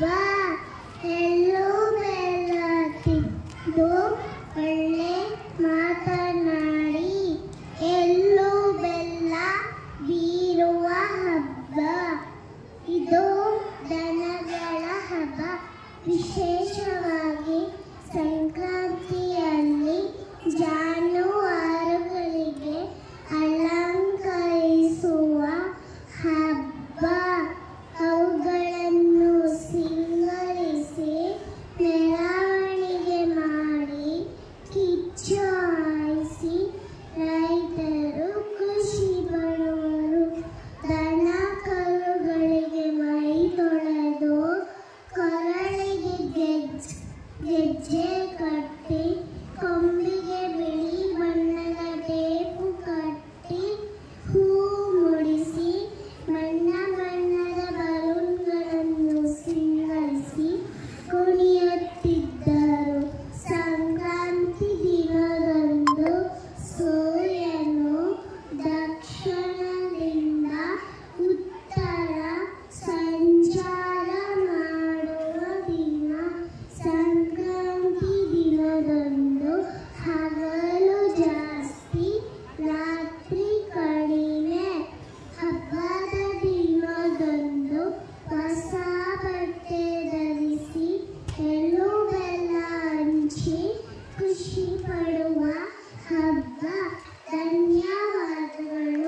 ಹಬ್ಬ ಎಲ್ಲೂ ಬೆಲ್ಲ ತಿಂದು ಒಳ್ಳೆ ಮಾತನಾಡಿ ಎಳ್ಳು ಬೆಲ್ಲ ಬೀರುವ ಹಬ್ಬ ಇದು ದನಗಳ ಹಬ್ಬ. ವಿಶೇಷವಾಗಿ ಸಂಕ್ರಾಂತಿಯಲ್ಲಿ ಜಾನುವಾರುಗಳಿಗೆ ಅಲಂಕರಿಸುವ ಹಬ್ಬ. ಅವುಗಳನ್ನು ಸಿಂಗರಿಸಿ ಮೆರವಣಿಗೆ ಮಾಡಿ ಕಿಚ್ಚು ಹಾಯಿಸಿ ರೈತರು ಖುಷಿ ಪಡುವರು. ದನ ಕರುಗಳಿಗೆ ಮೈ ತೊಳೆದು ಕೊರಳಿಗೆ ಗೆಜ್ಜೆ ಕಟ್ಟಿ ಕೊಂಬಿಗೆ ಬಿಳಿ ಬಣ್ಣದ ಟೇಪು ಕಟ್ಟಿ ಹೂ ಮುಡಿಸಿ ಬಣ್ಣ ಬಣ್ಣದ ಬಲೂನ್ಗಳನ್ನು ಸಿಂಗರಿಸಿ ಕುಣಿಯುತ್ತಿದ್ದರು. ಸಂಕ್ರಾಂತಿ ದಿನದಂದು ಸೂರ್ಯನು ದಕ್ಷಿಣದಿಂದ ಉತ್ತರ ಸಂಚಾರ ಮಾಡುವ ದಿನ. ಸಂಕ್ರಾಂತಿ ದಿನದಂದು ಹಗಲು ಜಾಸ್ತಿ ರಾತ್ರಿ ಕಡಿಮೆ. ಹಬ್ಬದ ದಿನದಂದು ಹೊಸ ಬಟ್ಟೆ ಧರಿಸಿ ಎಳ್ಳು ಬೆಲ್ಲ ಹಂಚಿ ಖುಷಿ ಪಡುವ ಹಬ್ಬ. ಧನ್ಯವಾದಗಳು.